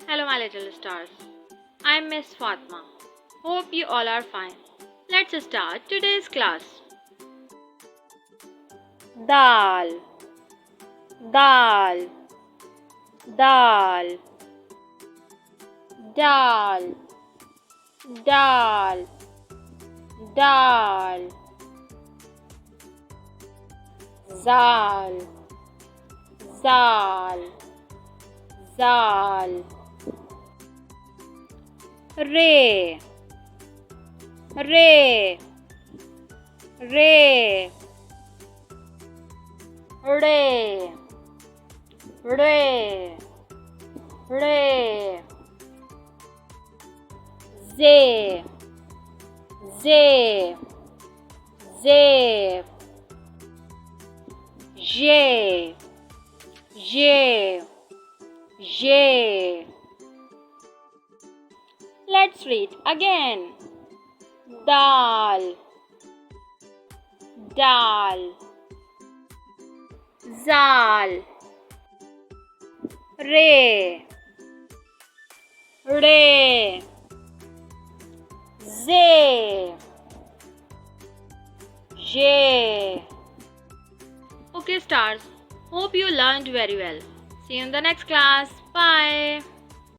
Hello, my little stars. I'm Miss Fatma. Hope you all are fine. Let's start today's class. Dal, dal, dal, dal, dal, dal, zal, zal, zal, re, re, re, re, re, re, ze, ze, ze, je, je, je. Let's read again. Dal, dal, zal, re, re, ze, je. Okay, stars. Hope you learned very well. See you in the next class. Bye.